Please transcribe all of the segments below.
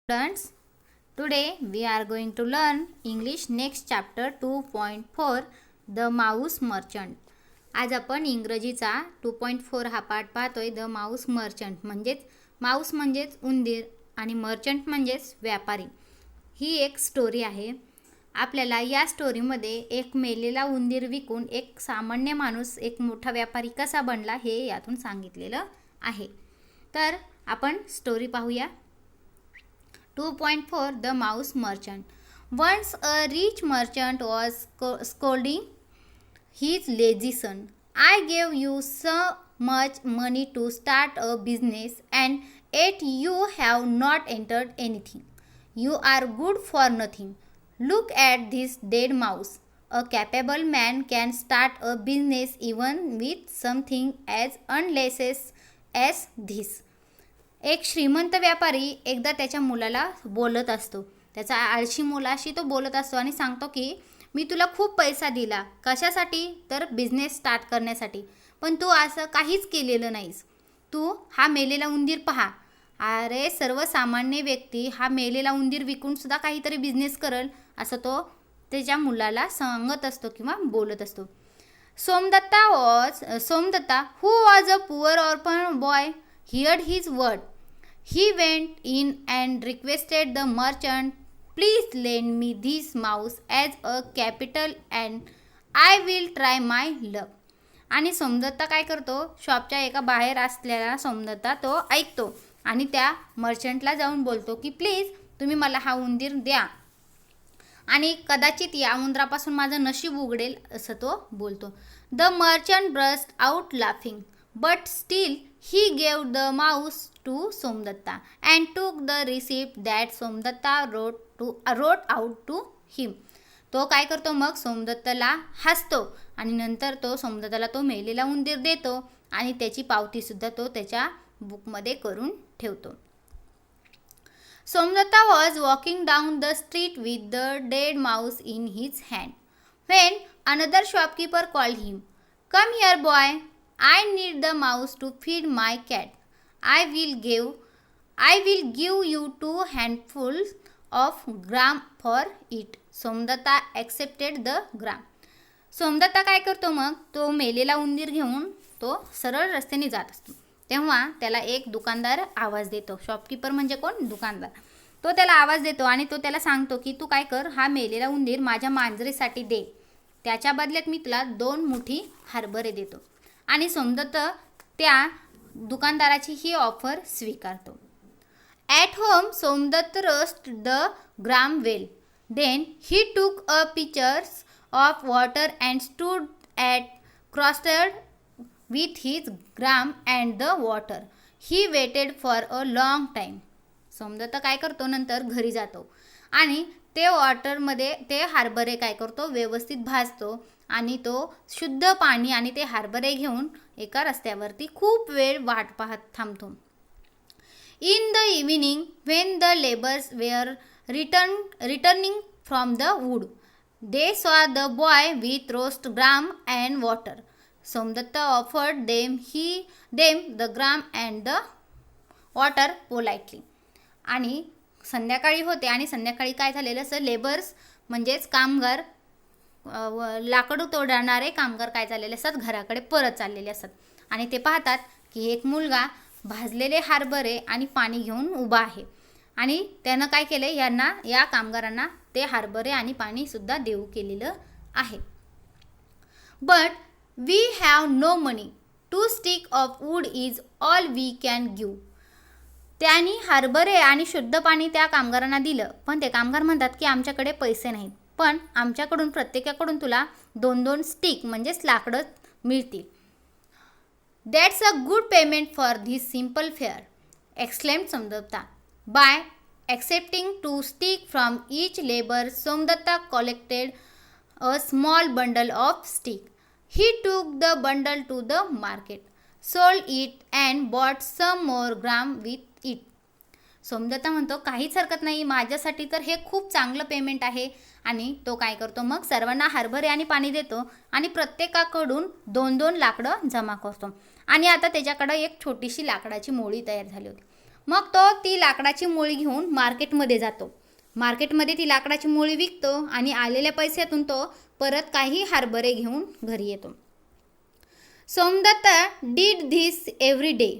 Students, today we are going to learn English next chapter 2.4 The Mouse Merchant. आज आपण इंग्रजीचा 2.4 हा पाठ पाहतोय. द माऊस मर्चंट म्हणजेच माऊस म्हणजेच उंदीर आणि मर्चंट म्हणजेच व्यापारी. ही एक स्टोरी आहे. आपल्याला या स्टोरीमध्ये एक मेलेला उंदीर विकून एक सामान्य माणूस एक मोठा व्यापारी कसा बनला हे यातून सांगितलेलं आहे. तर आपण स्टोरी पाहूया. 2.4 The Mouse Merchant. Once a rich merchant was scolding his lazy son. I gave you so much money to start a business and yet you have not entered anything. You are good for nothing. Look at this dead mouse. A capable man can start a business even with something as unlicensed as this. एक श्रीमंत व्यापारी एकदा त्याच्या मुलाला बोलत असतो. त्याचा आळशी मुलाशी तो बोलत असतो आणि सांगतो की मी तुला खूप पैसा दिला कशासाठी, तर बिझनेस स्टार्ट करण्यासाठी, पण तू असं काहीच केलेलं नाहीस. तू हा मेलेला उंदीर पहा. अरे सर्वसामान्य व्यक्ती हा मेलेला उंदीर विकून सुद्धा काहीतरी बिझनेस करल असं तो त्याच्या मुलाला सांगत असतो किंवा बोलत असतो. Somdatta who was a poor orphan boy heard his word. He went in and requested the merchant, please lend me this mouse as a capital and I will try my luck. आणि सोमदत्ता काय करतो, शॉपच्या एका बाहेर असलेला सोमदत्ता तो ऐकतो आणि त्या मर्चंटला जाऊन बोलतो की प्लीज तुम्ही मला हा उंदीर द्या आणि कदाचित या उंदरापासून माझं नशीब उघडेल असं तो बोलतो. The merchant burst out laughing but still he gave the mouse to Somdatta and took the receipt that Somdatta wrote out to him. तो काय करतो मग सोमदत्ताला हसतो आणि नंतर तो सोमदत्ताला तो मेलेला उंदीर देतो आणि त्याची पावती सुद्धा तो त्याच्या बुकमध्ये करून ठेवतो. Somdatta was walking down the street with the dead mouse in his hand when another shopkeeper called him. Come here boy, I need the mouse to feed my cat. I will give you 2 handfuls of gram for it. Somdatta accepted the gram. Somdatta काय करतो मग, तो मेलेला उंदीर घेऊन तो सरळ रस्त्याने जात असतो. तेव्हा त्याला एक दुकानदार आवाज देतो. शॉपकीपर म्हणजे कोण, दुकानदार. तो त्याला आवाज देतो आणि तो त्याला सांगतो की तू काय कर, हा मेलेला उंदीर माझ्या मांजरीसाठी दे, त्याच्या बदल्यात मी तुला 2 मुठी हरभरे देतो. आणि सोमदत्त त्या दुकानदाराची ही ऑफर स्वीकारतो. At home Somdatt roast the gram well. Then he took a pitchers of water and stood at crossroads with his gram and the water. He waited for a long time. Somdatt काय करतो, नंतर घरी जातो आणि ते वॉटरमध्ये ते हरभरे काय करतो, व्यवस्थित भाजतो आणि तो शुद्ध पाणी आणि ते हरभरे घेऊन एका रस्त्यावरती खूप वेळ वाट पाहत थांबतो. In the evening when the labours were returning from the wood they saw the boy with roast gram and water. Somdatta offered them the gram and the water politely. आणि संध्याकाळी होते आणि संध्याकाळी काय झालेलं असं, लेबर्स म्हणजेच कामगार, लाकूड तोडणारे कामगार काय झालेले असतात, घराकडे परत चाललेले असतात आणि ते पाहतात की एक मुलगा भाजलेले हरभरे आणि पाणी घेऊन उभा आहे आणि त्यानं काय केले, या कामगारांना ते हरभरे आणि पाणी सुद्धा देऊ केलेलं आहे. But we have no money. 2 stick of wood is all we can give. त्यांनी हरभरे आणि शुद्ध पाणी त्या कामगारांना दिलं, पण ते कामगार म्हणतात की आमच्याकडे पैसे नाहीत, पण आमच्याकडून प्रत्येकाकडून तुला 2-2 स्टिक म्हणजेच लाकडं मिळतील. That's a good payment for this simple fare exclaimed Somdatta. By accepting 2 stick from each labour Somdatta collected a small bundle of stick. He took the bundle to the market, sold it and bought some more gram with it. Somdatta म्हणतो काहीच हरकत नाही, माझ्यासाठी तर हे खूप चांगलं payment आहे. आणि तो काय करतो मग, सर्वांना हरभरे आणि पाणी देतो आणि प्रत्येकाकडून 2-2 लाकडं जमा करतो. आणि आता त्याच्याकडं एक छोटीशी लाकडाची मोळी तयार झाली होती. मग तो ती लाकडाची मुळी घेऊन मार्केटमध्ये जातो. मार्केटमध्ये ती लाकडाची मुळी विकतो आणि आलेल्या पैशातून तो परत काही हरभरे घेऊन घरी येतो. Somdatta did this every day.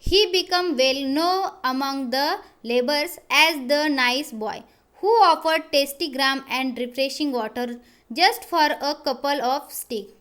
He became well known among the laborers as the nice boy who offered tasty gram and refreshing water just for a couple of sticks.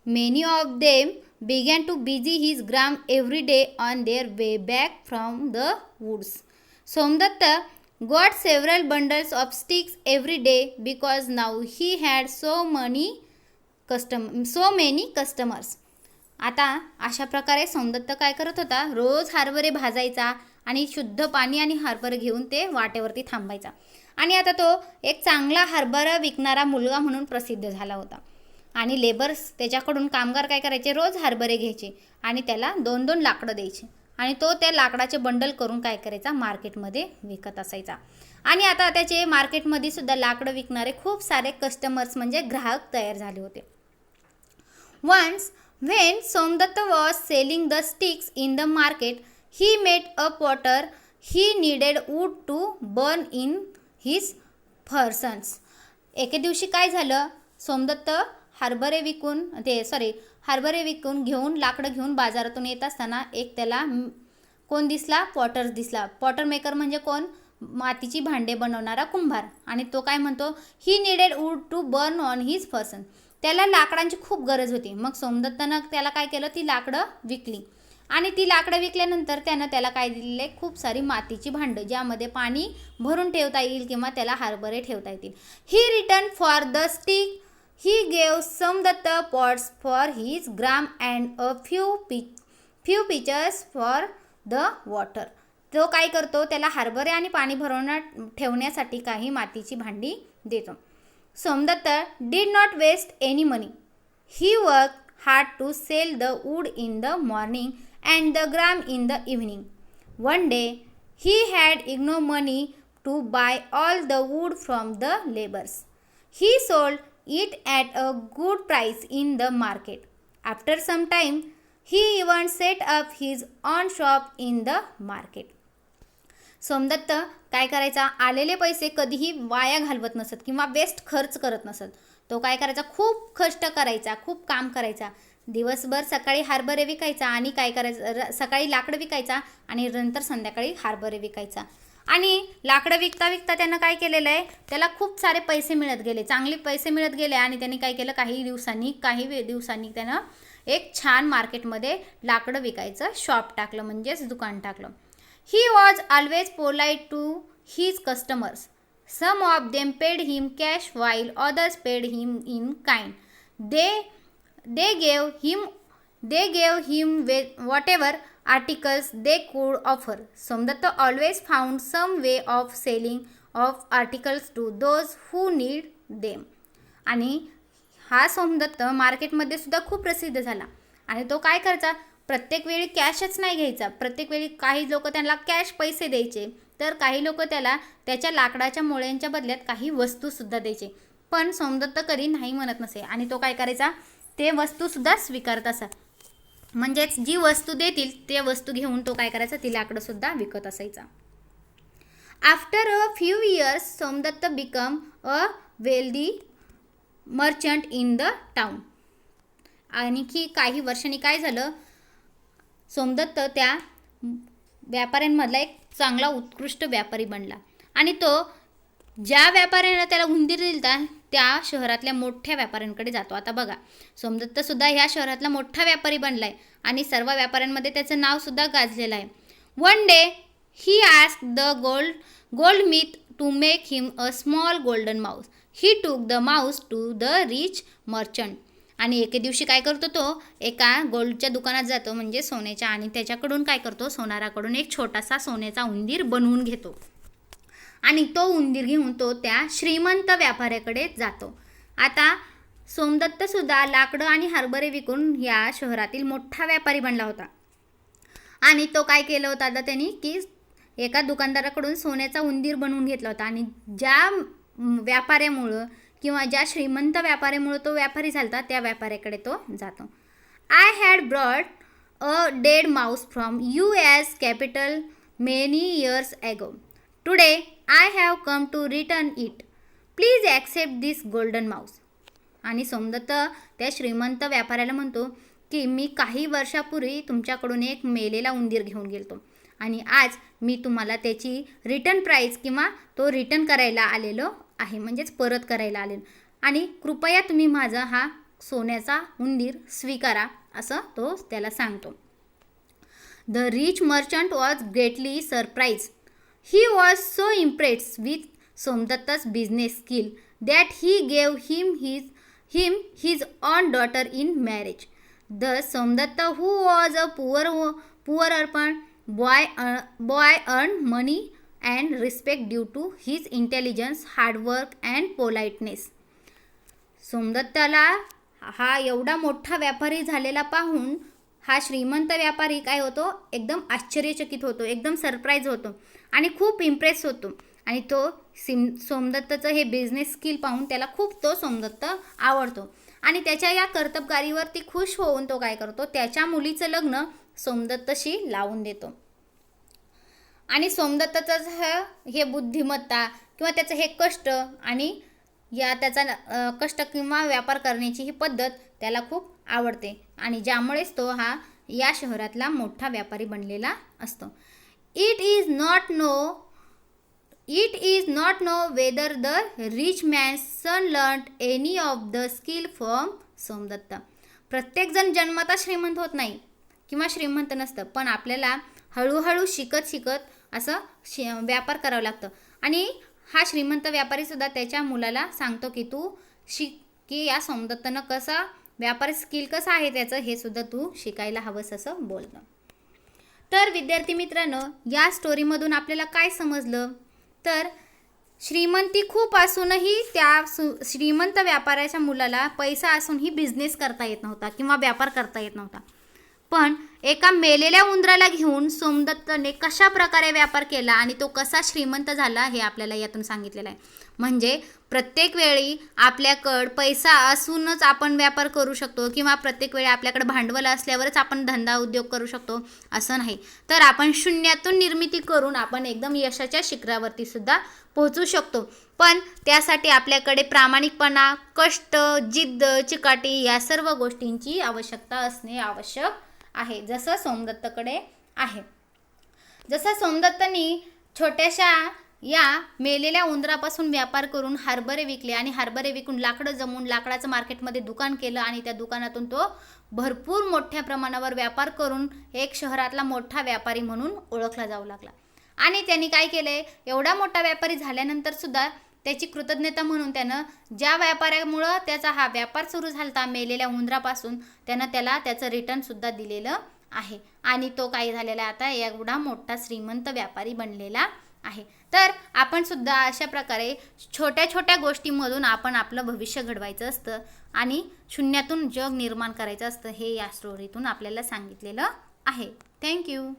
Many of them began to busy his gram every day on their way back from the woods. Somdatta got several bundles of sticks every day because now he had so many customers. आता अशा प्रकारे सोमदत्त काय करत होता, रोज हरभरे भाजायचा आणि शुद्ध पाणी आणि हरभरे घेऊन ते वाटेवरती थांबायचा. आणि आता तो एक चांगला हरभरा विकणारा मुलगा म्हणून प्रसिद्ध झाला होता. आणि लेबर्स त्याच्याकडून कामगार काय करायचे, रोज हरभरे घ्यायचे आणि त्याला 2-2 लाकडं द्यायचे आणि तो त्या लाकडाचे बंडल करून काय करायचा, मार्केटमध्ये विकत असायचा. आणि आता त्याचे मार्केटमध्ये सुद्धा लाकडं विकणारे खूप सारे कस्टमर्स म्हणजे ग्राहक तयार झाले होते. Once when Somdatta was selling the sticks in the market, he met a potter. He needed wood to burn in his furnace. एके दिवशी काय झालं, सोमदत्त हरभरे विकून घेऊन लाकडं घेऊन बाजारातून येत असताना एक त्याला कोण दिसला, पॉटर दिसला. पॉटर मेकर म्हणजे कोण, मातीची भांडे बनवणारा कुंभार. आणि तो काय म्हणतो, he needed wood to burn on his furnace. त्याला लाकडांची खूप गरज होती. मग सोमदत्तानं त्याला काय केलं, ती लाकडं विकली. आणि ती लाकडं विकल्यानंतर त्यानं त्याला काय दिले, खूप सारी मातीची भांडं ज्यामध्ये पाणी भरून ठेवता येईल किंवा त्याला हरभरे ठेवता येतील. He return for the stick. He gave Somdatta pots for his gram and a few pitchers for the water. तो काय करतो, त्याला हरभरे आणि पाणी भरून ठेवण्यासाठी काही मातीची भांडी देतो. Somdatta did not waste any money. He worked hard to sell the wood in the morning and the gram in the evening. One day, he had enough money to buy all the wood from the laborers. He sold it at a good price in the market. After some time, he even set up his own shop in the market. Somdatt काय करायचा, आलेले पैसे कधीही वाया घालवत नसत किंवा waste खर्च करत नसत. तो काय करायचा, खूप कष्ट करायचा, खूप काम करायचा. दिवसभर सकाळी हरभरे विकायचा आणि काय करायचं, सकाळी लाकडं विकायचा आणि नंतर संध्याकाळी हरभरे विकायचा. आणि लाकडं विकता विकता त्यानं काय केलेलं आहे, त्याला खूप सारे पैसे मिळत गेले, चांगले पैसे मिळत गेले. आणि त्यांनी काय केलं, काही दिवसांनी त्यानं एक छान मार्केटमध्ये लाकडं विकायचं शॉप टाकलं, म्हणजेच दुकान टाकलं. He was always polite to his customers. Some of them paid him cash while others paid him in kind. They gave him whatever articles they could offer. Somdatta always found some way of selling of articles to those who need them. आणि हा सोमदत्त मार्केटमध्ये सुद्धा खूप प्रसिद्ध झाला. आणि तो काय करायचा, प्रत्येक वेळी कॅशच नाही घ्यायचा. प्रत्येक वेळी काही लोक त्यांना कॅश पैसे द्यायचे, तर काही लोक त्याला त्याच्या लाकडाच्या मुळ्यांच्या बदल्यात काही वस्तूसुद्धा द्यायचे. पण सोमदत्त कधी नाही म्हणत नसे आणि तो काय करायचा, ते वस्तूसुद्धा स्वीकारत असा. म्हणजेच जी वस्तू देतील ते वस्तू घेऊन तो काय करायचा, ती लाकडंसुद्धा विकत असायचा. After a few years Somdatta become a wealthy merchant in the town. आणखी काही वर्षांनी काय झालं, सोमदत्त त्या व्यापाऱ्यांमधला एक चांगला उत्कृष्ट व्यापारी बनला. आणि तो ज्या व्यापाऱ्यानं त्याला उंदीर दिलता त्या शहरातल्या मोठ्या व्यापाऱ्यांकडे जातो. आता बघा, सोमदत्तसुद्धा ह्या शहरातला मोठा व्यापारी बनला आहे आणि सर्व व्यापाऱ्यांमध्ये त्याचं नावसुद्धा गाजलेलं आहे. One day he asked the goldsmith to make him a small golden mouse. He took the mouse to the rich merchant. आणि एके दिवशी काय करतो, तो एका गोल्डच्या दुकानात जातो, म्हणजे सोन्याच्या, आणि त्याच्याकडून काय करतो, सोनाराकडून एक छोटासा सोन्याचा उंदीर बनवून घेतो. आणि तो उंदीर घेऊन तो त्या श्रीमंत व्यापाऱ्याकडे जातो. आता सोमदत्तसुद्धा लाकडं आणि हरभरे विकून या शहरातील मोठा व्यापारी बनला होता. आणि तो काय केलं होतं आता त्यांनी, की एका दुकानदाराकडून सोन्याचा उंदीर बनवून घेतला होता. आणि ज्या व्यापाऱ्यामुळं किंवा ज्या श्रीमंत व्यापाऱ्यामुळे तो व्यापारी झालता त्या व्यापाऱ्याकडे तो जातो. I had broad a dead Mouse from you as capital many years ago. Today I have come to return it. Please accept this golden mouse. आणि सोमदत्त त्या श्रीमंत व्यापाऱ्याला म्हणतो की मी काही वर्षापूर्वी तुमच्याकडून एक मेलेला उंदीर घेऊन गेलतो आणि आज मी तुम्हाला त्याची रिटर्न प्राईस किंवा तो रिटर्न करायला आलेलो आहे, म्हणजेच परत करायला आलेलो, आणि कृपया तुम्ही माझा हा सोन्याचा उंदीर स्वीकारा, असं तो त्याला सांगतो. The rich merchant was greatly surprise. He was so impressed with Somdatta's business skill that he gave him his own daughter in marriage. Thus Somdatta, who was a poor orphan boy earned money and respect due to his intelligence, hard work and politeness. सोमदत्ताला हा एवढा मोठा व्यापारी झालेला पाहून हा श्रीमंत व्यापारी काय होतो, एकदम आश्चर्यचकित होतो, एकदम सरप्राईज होतो आणि खूप इम्प्रेस होतो. आणि तो सोमदत्ताचं हे बिझनेस स्किल पाहून त्याला खूप तो सोमदत्त आवडतो आणि त्याच्या या कर्तबगारीवरती खुश होऊन तो काय करतो, त्याच्या मुलीचं लग्न सोमदत्तशी लावून देतो. आणि सोमदत्ताचं हे बुद्धिमत्ता किंवा त्याचं हे कष्ट आणि या त्याचा कष्ट किंवा व्यापार करण्याची ही पद्धत त्याला खूप आवडते आणि ज्यामुळेच तो हा या शहरातला मोठा व्यापारी बनलेला असतो. It is not know whether the rich man's son learned any of the skill from Somdatta. प्रत्येकजण जन्मता श्रीमंत होत नाही किंवा श्रीमंत नसतं, पण आपल्याला हळूहळू शिकत असं व्यापार करावं लागतं. आणि हा श्रीमंत व्यापारीसुद्धा त्याच्या मुलाला सांगतो की तू शिक, की या सोमदत्तानं कसा व्यापार स्किल कसं आहे त्याचं हे सुद्धा तू शिकायला हवंस असं बोलतं. तर विद्यार्थी मित्रांनो, या स्टोरीमधून आपल्याला काय समजलं, तर श्रीमंती खूप असूनही त्या श्रीमंत व्यापाऱ्याच्या मुलाला पैसा असूनही बिझनेस करता येत नव्हता किंवा व्यापार करता येत नव्हता. पण एका मेलेल्या उंदराला घेऊन सोमदत्तने कशा प्रकारे व्यापार केला आणि तो कसा श्रीमंत झाला हे आपल्याला यातून सांगितलेलं आहे. म्हणजे प्रत्येक वेळी आपल्याकडं पैसा असूनच आपण व्यापार करू शकतो किंवा प्रत्येक वेळी आपल्याकडे भांडवल असल्यावरच आपण धंदा उद्योग करू शकतो असं नाही. तर आपण शून्यातून निर्मिती करून आपण एकदम यशाच्या शिखरावरती सुद्धा पोहोचू शकतो. पण त्यासाठी आपल्याकडे प्रामाणिकपणा, कष्ट, जिद्द, चिकाटी या सर्व गोष्टींची आवश्यकता असणे आवश्यक आहे, जसं सोमदत्तकडे आहे. जसं सोमदत्तांनी छोट्याशा या मेलेल्या उंदरापासून व्यापार करून हरभरे विकले आणि हरभरे विकून लाकडं जमवून लाकडाचं मार्केटमध्ये दुकान केलं आणि त्या दुकानातून तो भरपूर मोठ्या प्रमाणावर व्यापार करून एक शहरातला मोठा व्यापारी म्हणून ओळखला जाऊ लागला. आणि त्यांनी काय केलंय, एवढा मोठा व्यापारी झाल्यानंतर सुद्धा त्याची कृतज्ञता म्हणून त्यानं ज्या व्यापाऱ्यामुळं त्याचा हा व्यापार सुरू झाला मेलेल्या उंदरापासून, त्यानं त्याला त्याचं रिटर्नसुद्धा दिलेलं आहे आणि तो काय झालेला आता एवढा मोठा श्रीमंत व्यापारी बनलेला आहे. तर आपण सुद्धा अशा प्रकारे छोट्या छोट्या गोष्टींमधून आपण आपलं भविष्य घडवायचं असतं आणि शून्यातून जग निर्माण करायचं असतं, हे या स्टोरीतून आपल्याला सांगितलेलं आहे. थँक्यू.